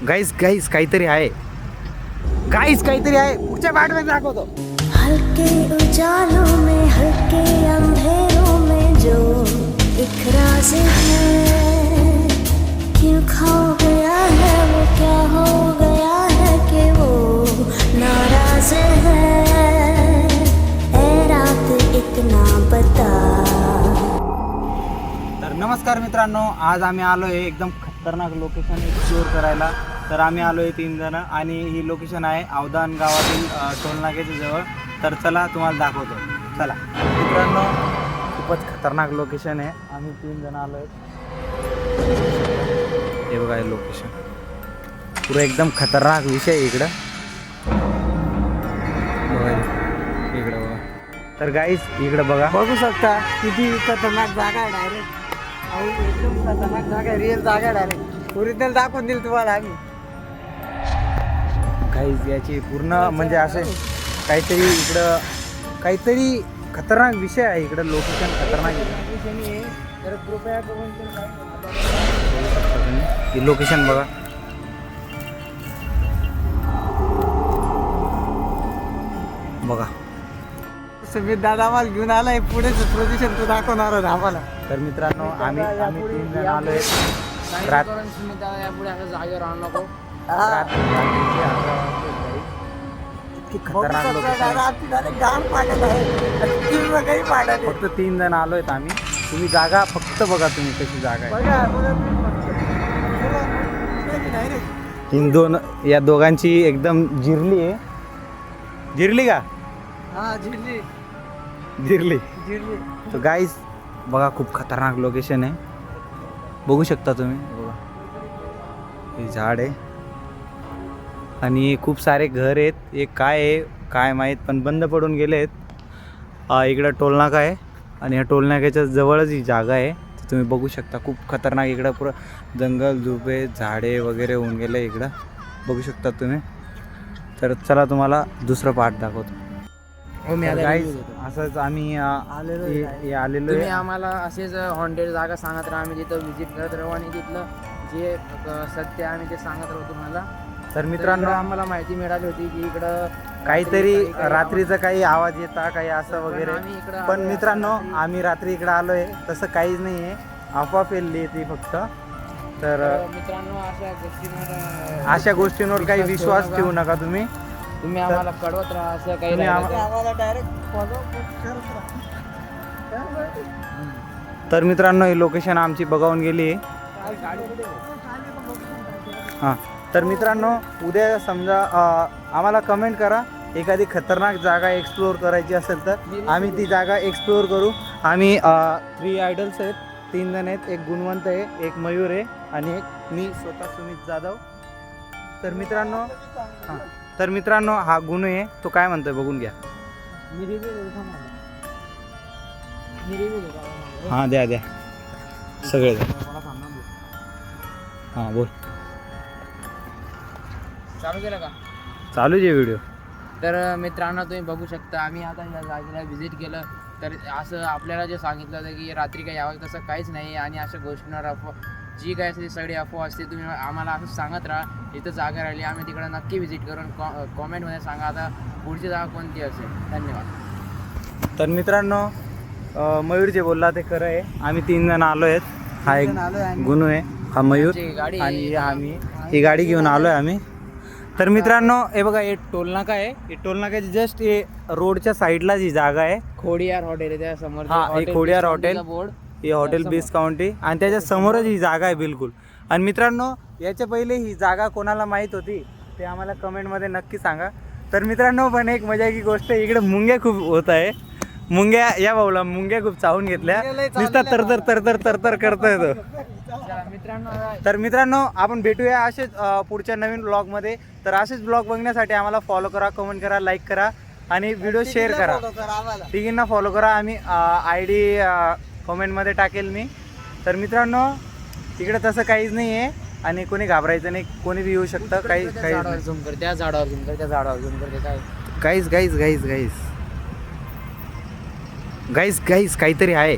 गाईस गाईस काहीतरी आहे, गाईस काहीतरी आहे. पुढच्या पार्टमध्ये दाखवतो. हल्के उजालों में हल्के अंधेरों में जो एक राज है, क्यों खो गया है वो, क्या हो गया है कि वो नाराज है. ए रात एक ना बता. तर नमस्कार मित्रांनो, आज आम्ही आलो आहे एकदम खतरनाक लोकेशन एक्सप्लोअर करायला. तर आम्ही आलो आहे 3 जण आणि ही लोकेशन आहे अवधान गावातील टोलनाक्याच्या जवळ. तर चला तुम्हाला दाखवतो. चला मित्रांनो, खूपच खतरनाक लोकेशन आहे. आम्ही 3 जण आलो आहे. हे बघा हे लोकेशन पुरं एकदम खतरनाक विषय आहे इकडं. इकडं बघा. तर गाईस इकडं बघा, बघू शकता किती खतरनाक जागा आहे. डायरेक्ट एकदम खतरनाक जागा आहे, रिअल जागा आहे. डायरेक्ट ओरिजिनल दाखवून दिल तुम्हाला आम्ही. गाईस याची पूर्ण म्हणजे असे काहीतरी इकडं काहीतरी खतरनाक विषय आहे. इकडं लोकेशन खतरनाक आहे. तर कृपया करून ही लोकेशन बघा. बघा सुमित दादा आम्हाला घेऊन आलाय. पुढे प्रोजेक्शन तो दाखवणार आहोत आम्हाला. तर मित्रांनो, आम्ही 3 जण आलोय. सुमित दादा यापुढे असं जागेवर आणू नको. खतरनाक लोकेशन. फक्त 3 जण आलोय आम्ही. तुम्ही जागा फक्त बघा, तुम्ही कशी जागा आहे. या दोघांची एकदम जिरली आहे. जिरली का? जिरली. तर गाईस बघा, खूप खतरनाक लोकेशन आहे. बघू शकता तुम्ही. बघा हे झाड आहे आणि खूप सारे घर आहेत. एक काय आहे काय माहीत, पण बंद पडून गेले आहेत. इकडं टोलनाका आहे आणि ह्या टोलनाक्याच्या जवळच ही जागा आहे. तर तुम्ही बघू शकता, खूप खतरनाक. इकडं पुरं जंगल झुपे झाडे वगैरे होऊन गेले इकडं, बघू शकता तुम्ही. तर चला तुम्हाला दुसरं पार्ट दाखवतो. गाईस असंच आम्ही आलेलो तुम्ही आहे. आम्हाला असेच हॉन्टेड जागा सांगत राहा. आम्ही तिथं व्हिजिट करत राहू आणि तिथलं जे सत्य आहे आम्ही ते सांगत राहू तुम्हाला. तर मित्रांनो, आम्हाला माहिती मिळाली होती की इकडं काहीतरी रात्रीचा काही आवाज येता काही असं वगैरे. आम्ही इकडं पण मित्रांनो, आम्ही रात्री इकडं आलोय, तसं काहीच नाही आहे. अफवा फैलली ती फक्त. तर मित्रांनो, अशा गोष्टींवर काही विश्वास ठेवू नका तुम्ही. तुम्ही आम्हाला कळवत राहा. असं काही तुम्ही राहिलं तर. आम्हाला तर मित्रांनो, ही लोकेशन आमची बघावून गेली आहे. हां, तर मित्रांनो, उद्या समजा आम्हाला कमेंट करा, एखादी खतरनाक जागा एक्सप्लोअर करायची असेल तर आम्ही ती जागा एक्सप्लोअर करू. आम्ही 3 आयडल्स आहेत, 3 जण आहेत. एक गुणवंत आहे, एक मयूर आहे आणि एक मी स्वतः सुमित जाधव. तर मित्रांनो हा गुण आहे. तो काय म्हणतोय बघून घ्या. हां द्या सगळे द्या. हां बोल. चालू केलं का? चालूच आहे व्हिडिओ. तर मित्रांनो, तुम्ही बघू शकता आम्ही आता या जागेला व्हिजिट केलं. तर असं आपल्याला जे सांगितलं होतं की रात्री काही यावं, तसं काहीच नाही. आणि अशा गोष्टींवर अफवा जी काय असते सगळी अफवा असते. तुम्ही आम्हाला असं सांगत राहा. इथं जागा राहिली, आम्ही तिकडं नक्की व्हिजिट करून कॉमेंटमध्ये सांगा आता पुढची जागा कोणती असेल. धन्यवाद. तर मित्रांनो, मयूर जे बोलला ते खरं आहे. आम्ही 3 जण आलो आहेत. हा एक गुणू आहे, हा मयूर गाडी आणि आम्ही ही गाडी घेऊन आलो आहे आम्ही. तर मित्रांनो, हे बघा, हे टोलनाका आहे. हे टोलनाक्याची जस्ट हे रोडच्या साईडला जी जागा आहे, खोडियार हॉटेल आहे त्या समोर. हा, हे खोडियार हॉटेल. बोर्ड ही हॉटेल बीच काउंटी आणि त्याच्या समोरच ही जागा आहे बिलकुल. आणि मित्रांनो, याच्या पहिले ही जागा कोणाला माहीत होती ते आम्हाला कमेंटमध्ये नक्की सांगा. तर मित्रांनो, पण एक मजाकी गोष्ट, इकडे मुंग्या खूप होत आहे. मुंग्या या भाऊला मुंग्या खूप चावून घेतल्या. नुसता तरतर करतोय तो. तर मित्रांनो, आपण भेटूया असेच पुढच्या नवीन ब्लॉगमध्ये. तर असेच ब्लॉग बघण्यासाठी आम्हाला फॉलो करा, कमेंट करा, लाईक करा आणि व्हिडिओ शेअर करा. तिघींना फॉलो करा. आम्ही ID कमेंटमध्ये टाकेल मी. तर मित्रांनो, इकडे तसं काहीच नाही आहे आणि कोणी घाबरायचं नाही. कोणी बी येऊ शकतं. काही झूम कर, त्या झाडावर झूम कर, त्या झाडावर झूम करते. काय गाईस काहीतरी आहे.